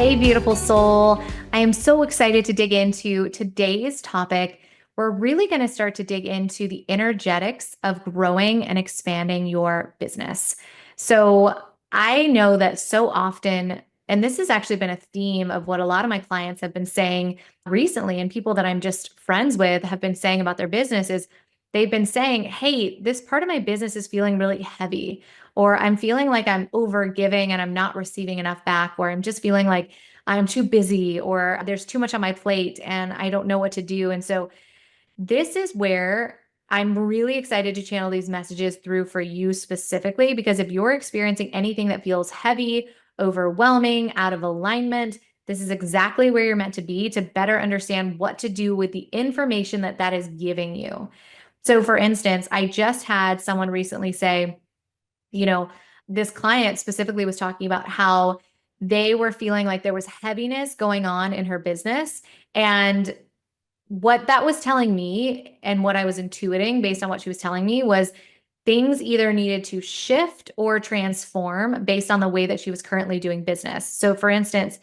Hey, beautiful soul. I am so excited to dig into today's topic. We're really going to start to dig into the energetics of growing and expanding your business. So, I know that so often, and this has actually been a theme of what a lot of my clients have been saying recently, and people that I'm just friends with have been saying about their business is they've been saying, hey, this part of my business is feeling really heavy, or I'm feeling like I'm over giving and I'm not receiving enough back, or I'm just feeling like I'm too busy, or there's too much on my plate and I don't know what to do. And so this is where I'm really excited to channel these messages through for you specifically, because if you're experiencing anything that feels heavy, overwhelming, out of alignment, this is exactly where you're meant to be to better understand what to do with the information that that is giving you. So, for instance, I just had someone recently say, you know, this client specifically was talking about how they were feeling like there was heaviness going on in her business. And what that was telling me and what I was intuiting based on what she was telling me was things either needed to shift or transform based on the way that she was currently doing business. So, for instance,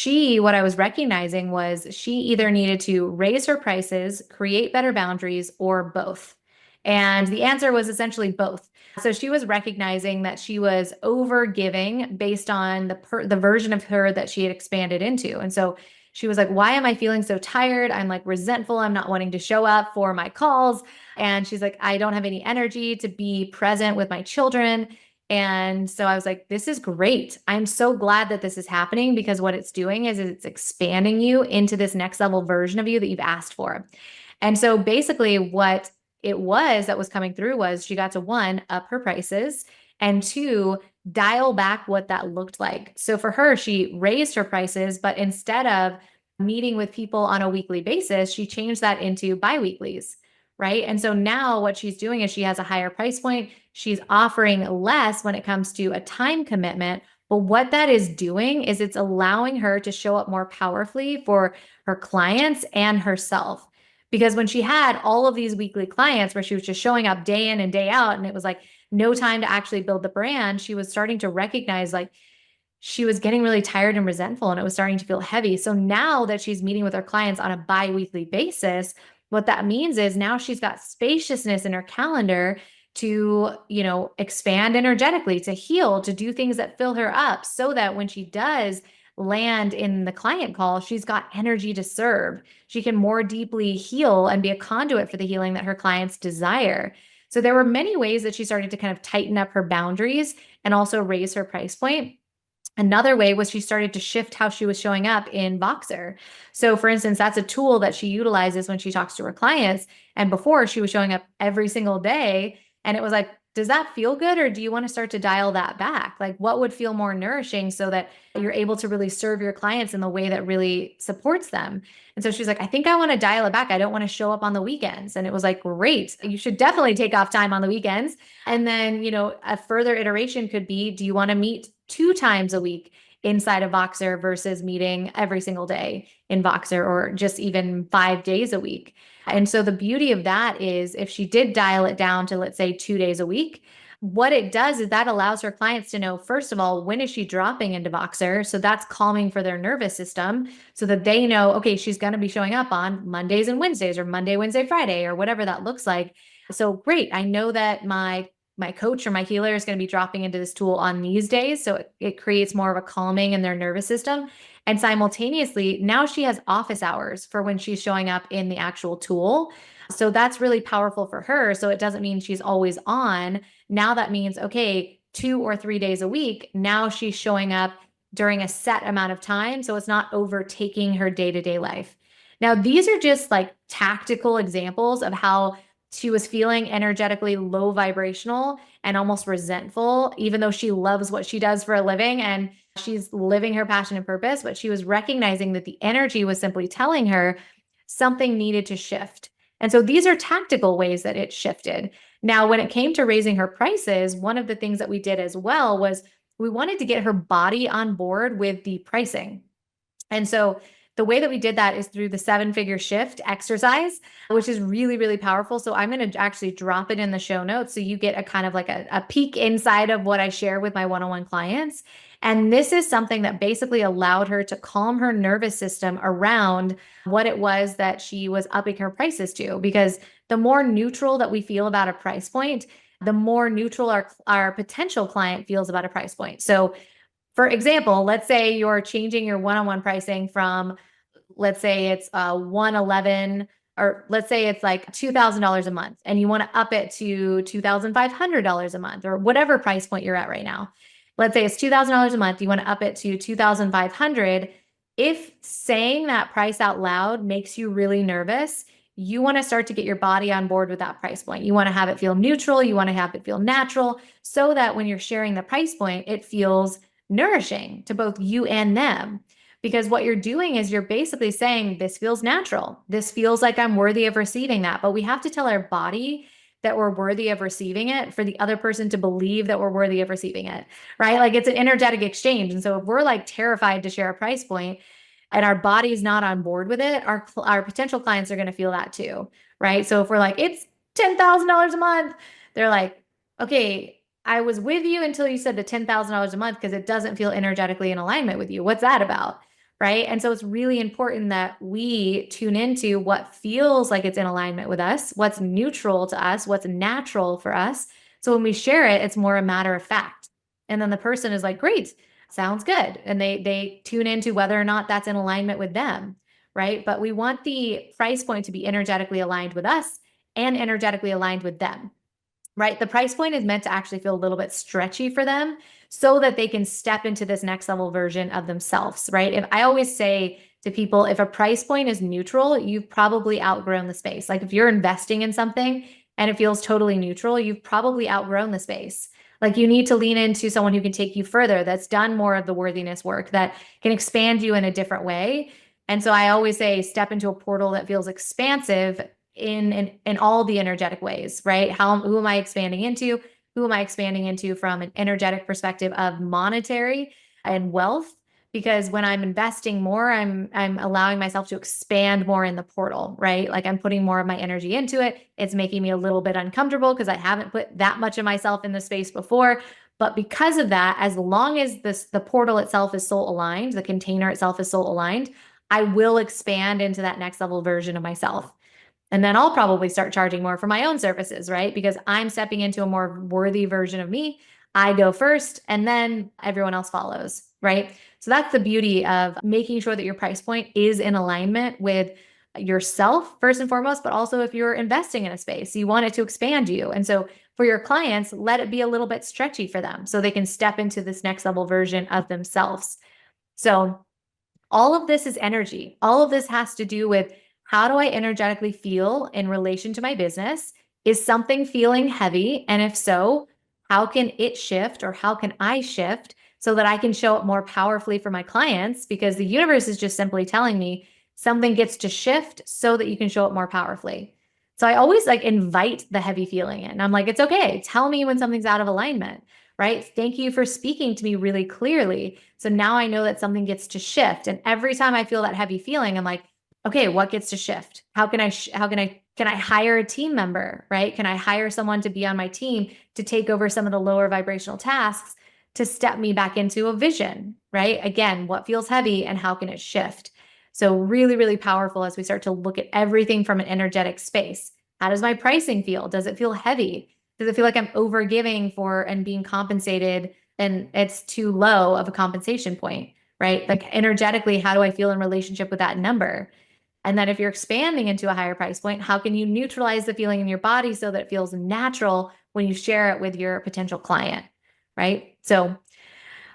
what I was recognizing was she either needed to raise her prices, create better boundaries, or both. And the answer was essentially both. So she was recognizing that she was over giving based on the version of her that she had expanded into. And so she was like, why am I feeling so tired? I'm like resentful. I'm not wanting to show up for my calls. And she's like, I don't have any energy to be present with my children. And so I was like, this is great. I'm so glad that this is happening, because what it's doing is it's expanding you into this next level version of you that you've asked for. And so basically, what it was that was coming through was she got to, one, up her prices, and two, dial back what that looked like. So for her, she raised her prices, but instead of meeting with people on a weekly basis, she changed that into biweeklies, right? And so now what she's doing is she has a higher price point. She's offering less when it comes to a time commitment. But what that is doing is it's allowing her to show up more powerfully for her clients and herself. Because when she had all of these weekly clients where she was just showing up day in and day out, and it was like no time to actually build the brand, she was starting to recognize like she was getting really tired and resentful, and it was starting to feel heavy. So now that she's meeting with her clients on a bi-weekly basis, what that means is now she's got spaciousness in her calendar to, expand energetically, to heal, to do things that fill her up, so that when she does land in the client call, she's got energy to serve. She can more deeply heal and be a conduit for the healing that her clients desire. So there were many ways that she started to kind of tighten up her boundaries and also raise her price point. Another way was she started to shift how she was showing up in Voxer. So, for instance, that's a tool that she utilizes when she talks to her clients. And before, she was showing up every single day. And it was like, does that feel good? Or do you want to start to dial that back? Like, what would feel more nourishing so that you're able to really serve your clients in the way that really supports them? And so she's like, I think I want to dial it back. I don't want to show up on the weekends. And it was like, great. You should definitely take off time on the weekends. And then, a further iteration could be, do you want to meet 2 times a week inside of Voxer versus meeting every single day in Voxer, or just even 5 days a week? And so the beauty of that is if she did dial it down to, let's say, 2 days a week, what it does is that allows her clients to know, first of all, when is she dropping into Voxer? So that's calming for their nervous system, so that they know, okay, she's going to be showing up on Mondays and Wednesdays, or Monday, Wednesday, Friday, or whatever that looks like. So great. I know that my coach or my healer is going to be dropping into this tool on these days. So it creates more of a calming in their nervous system. And simultaneously, now she has office hours for when she's showing up in the actual tool. So that's really powerful for her. So it doesn't mean she's always on. Now that means, okay, 2 or 3 days a week, now she's showing up during a set amount of time. So it's not overtaking her day-to-day life. Now, these are just like tactical examples of how she was feeling energetically low vibrational and almost resentful, even though she loves what she does for a living and she's living her passion and purpose. But she was recognizing that the energy was simply telling her something needed to shift. And so these are tactical ways that it shifted. Now, when it came to raising her prices, one of the things that we did as well was we wanted to get her body on board with the pricing. And so the way that we did that is through the 7-figure shift exercise, which is really, really powerful. So I'm going to actually drop it in the show notes so you get a kind of like a peek inside of what I share with my one-on-one clients. And this is something that basically allowed her to calm her nervous system around what it was that she was upping her prices to. Because the more neutral that we feel about a price point, the more neutral our potential client feels about a price point. So for example, let's say you're changing your one-on-one pricing from, let's say it's 111, or let's say it's like $2,000 a month, and you want to up it to $2,500 a month, or whatever price point you're at right now. Let's say it's $2,000 a month, you want to up it to 2,500. If saying that price out loud makes you really nervous, you want to start to get your body on board with that price point. You want to have it feel neutral, you want to have it feel natural, so that when you're sharing the price point, it feels nourishing to both you and them. Because what you're doing is you're basically saying, this feels natural. This feels like I'm worthy of receiving that. But we have to tell our body that we're worthy of receiving it for the other person to believe that we're worthy of receiving it, right? Like it's an energetic exchange. And so if we're like terrified to share a price point and our body's not on board with it, our potential clients are going to feel that too, right? So if we're like, it's $10,000 a month, they're like, okay, I was with you until you said the $10,000 a month because it doesn't feel energetically in alignment with you. What's that about? Right. And so it's really important that we tune into what feels like it's in alignment with us, what's neutral to us, what's natural for us. So when we share it, it's more a matter of fact. And then the person is like, great, sounds good. And they tune into whether or not that's in alignment with them. Right. But we want the price point to be energetically aligned with us and energetically aligned with them. Right. The price point is meant to actually feel a little bit stretchy for them so that they can step into this next level version of themselves. Right. If I always say to people, if a price point is neutral, you've probably outgrown the space. Like if you're investing in something and it feels totally neutral, you've probably outgrown the space. Like you need to lean into someone who can take you further, that's done more of the worthiness work, that can expand you in a different way. And so I always say, step into a portal that feels expansive in all the energetic ways, right? Who am I expanding into? Who am I expanding into from an energetic perspective of monetary and wealth? Because when I'm investing more, I'm allowing myself to expand more in the portal, right? Like I'm putting more of my energy into it. It's making me a little bit uncomfortable because I haven't put that much of myself in the space before. But because of that, as long as the portal itself is soul aligned, the container itself is soul aligned, I will expand into that next level version of myself. And then I'll probably start charging more for my own services, right? Because I'm stepping into a more worthy version of me. I go first and then everyone else follows, right? So that's the beauty of making sure that your price point is in alignment with yourself first and foremost, but also if you're investing in a space, you want it to expand you. And so for your clients, let it be a little bit stretchy for them so they can step into this next level version of themselves. So all of this is energy. All of this has to do with, how do I energetically feel in relation to my business? Is something feeling heavy? And if so, how can it shift, or how can I shift so that I can show up more powerfully for my clients? Because the universe is just simply telling me something gets to shift so that you can show up more powerfully. So I always like invite the heavy feeling in. I'm like, it's okay. Tell me when something's out of alignment, right? Thank you for speaking to me really clearly. So now I know that something gets to shift. And every time I feel that heavy feeling, I'm like, okay, what gets to shift? How can I hire a team member, right? Can I hire someone to be on my team to take over some of the lower vibrational tasks to step me back into a vision, right? Again, what feels heavy and how can it shift? So really, really powerful as we start to look at everything from an energetic space. How does my pricing feel? Does it feel heavy? Does it feel like I'm over giving for and being compensated and it's too low of a compensation point, right? Like energetically, how do I feel in relationship with that number? And then if you're expanding into a higher price point, how can you neutralize the feeling in your body so that it feels natural when you share it with your potential client, right? So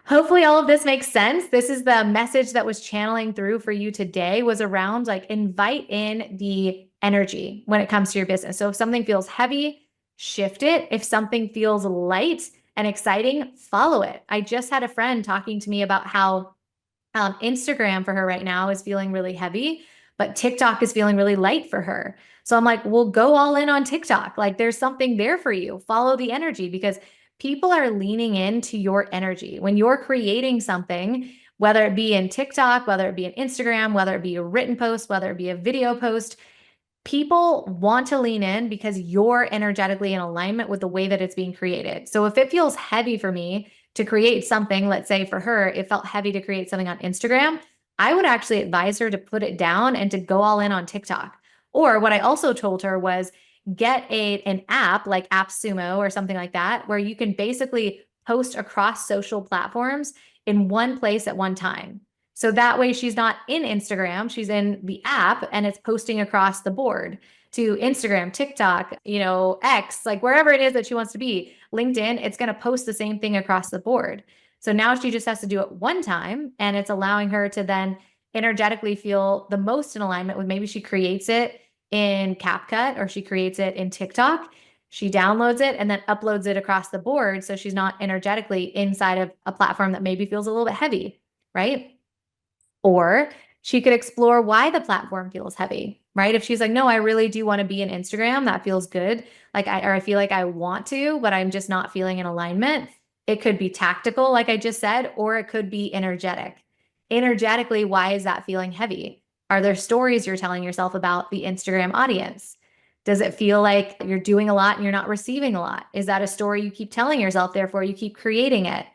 hopefully all of this makes sense. This is the message that was channeling through for you today, was around like invite in the energy when it comes to your business. So if something feels heavy, shift it. If something feels light and exciting, follow it. I just had a friend talking to me about how Instagram for her right now is feeling really heavy, but TikTok is feeling really light for her. So I'm like, well, go all in on TikTok. Like there's something there for you. Follow the energy, because people are leaning into your energy. When you're creating something, whether it be in TikTok, whether it be in Instagram, whether it be a written post, whether it be a video post. People want to lean in because you're energetically in alignment with the way that it's being created. So if it feels heavy for me to create something, let's say for her, it felt heavy to create something on Instagram, I would actually advise her to put it down and to go all in on TikTok. Or what I also told her was get an app like AppSumo or something like that, where you can basically post across social platforms in one place at one time. So that way she's not in Instagram, she's in the app and it's posting across the board to Instagram, TikTok, X, like wherever it is that she wants to be. LinkedIn, it's going to post the same thing across the board. So now she just has to do it one time and it's allowing her to then energetically feel the most in alignment with maybe she creates it in CapCut or she creates it in TikTok. She downloads it and then uploads it across the board. So she's not energetically inside of a platform that maybe feels a little bit heavy, right? Or she could explore why the platform feels heavy, right? If she's like, no, I really do want to be in Instagram, that feels good. I feel like I want to, but I'm just not feeling in alignment. It could be tactical, like I just said, or it could be energetic. Energetically, why is that feeling heavy? Are there stories you're telling yourself about the Instagram audience? Does it feel like you're doing a lot and you're not receiving a lot? Is that a story you keep telling yourself, therefore you keep creating it?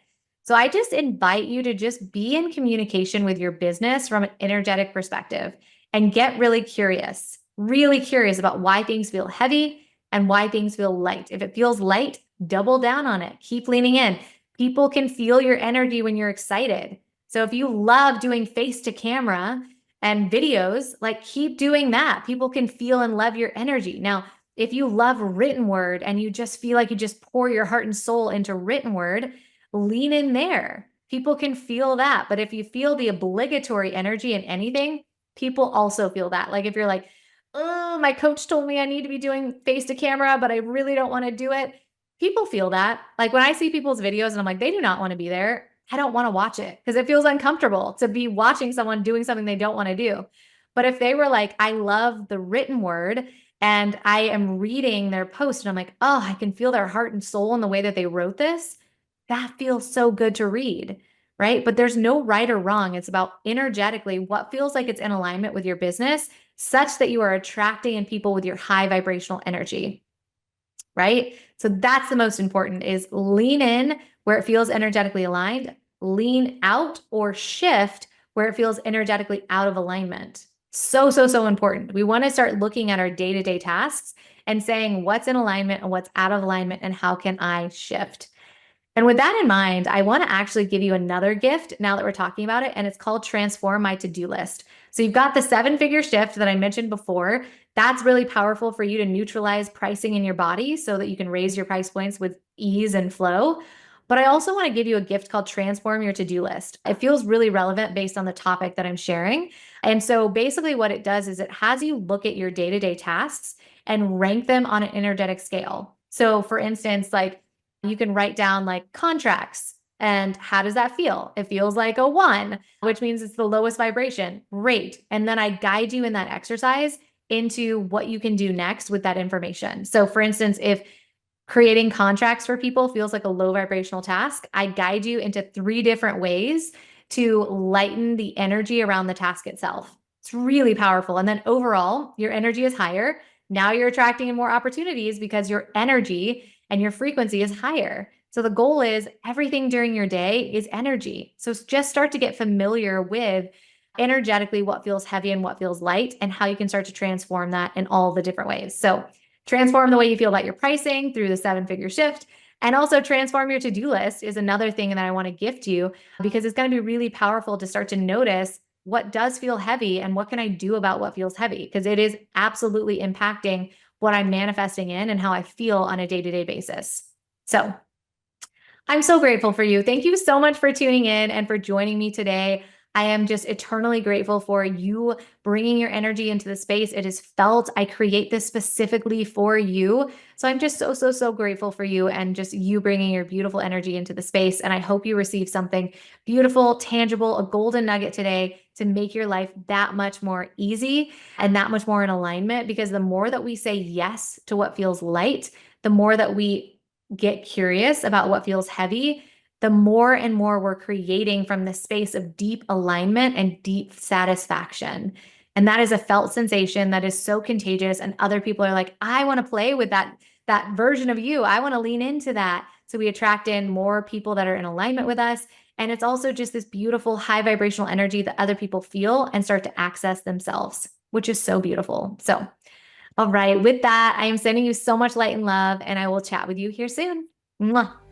So I just invite you to just be in communication with your business from an energetic perspective and get really curious about why things feel heavy and why things feel light. If it feels light, double down on it. Keep leaning in. People can feel your energy when you're excited. So if you love doing face to camera and videos, like keep doing that. People can feel and love your energy. Now, if you love written word and you just feel like you just pour your heart and soul into written word, lean in there. People can feel that. But if you feel the obligatory energy in anything, people also feel that. Like if you're like, oh, my coach told me I need to be doing face to camera, but I really don't want to do it. People feel that. Like when I see people's videos and I'm like, they do not want to be there. I don't want to watch it because it feels uncomfortable to be watching someone doing something they don't want to do. But if they were like, I love the written word and I am reading their post and I'm like, oh, I can feel their heart and soul in the way that they wrote this. That feels so good to read, right? But there's no right or wrong. It's about energetically what feels like it's in alignment with your business such that you are attracting in people with your high vibrational energy, right? So that's the most important is lean in where it feels energetically aligned, lean out or shift where it feels energetically out of alignment. So important. We want to start looking at our day-to-day tasks and saying what's in alignment and what's out of alignment and how can I shift? And with that in mind, I want to actually give you another gift now that we're talking about it, and it's called Transform My To-Do List. So you've got the 7-figure shift that I mentioned before. That's really powerful for you to neutralize pricing in your body so that you can raise your price points with ease and flow. But I also want to give you a gift called Transform Your To-Do List. It feels really relevant based on the topic that I'm sharing. And so basically what it does is it has you look at your day-to-day tasks and rank them on an energetic scale. So for instance, like you can write down like contracts. And how does that feel? It feels like a 1, which means it's the lowest vibration. Great. And then I guide you in that exercise into what you can do next with that information. So for instance, if creating contracts for people feels like a low vibrational task, I guide you into 3 different ways to lighten the energy around the task itself. It's really powerful. And then overall, your energy is higher. Now you're attracting in more opportunities because your energy and your frequency is higher. So the goal is everything during your day is energy. So just start to get familiar with energetically what feels heavy and what feels light and how you can start to transform that in all the different ways. So transform the way you feel about your pricing through the 7-figure shift. And also transform your to-do list is another thing that I want to gift you because it's going to be really powerful to start to notice what does feel heavy and what can I do about what feels heavy? Because it is absolutely impacting what I'm manifesting in and how I feel on a day-to-day basis. So I'm so grateful for you. Thank you so much for tuning in and for joining me today. I am just eternally grateful for you bringing your energy into the space. It is felt. I create this specifically for you. So I'm just so grateful for you and just you bringing your beautiful energy into the space. And I hope you receive something beautiful, tangible, a golden nugget today to make your life that much more easy and that much more in alignment. Because the more that we say yes to what feels light, the more that we get curious about what feels heavy, the more and more we're creating from the space of deep alignment and deep satisfaction. And that is a felt sensation that is so contagious. And other people are like, I want to play with that version of you. I want to lean into that. So we attract in more people that are in alignment with us. And it's also just this beautiful high vibrational energy that other people feel and start to access themselves, which is so beautiful. So, all right, with that, I am sending you so much light and love, and I will chat with you here soon. Mwah.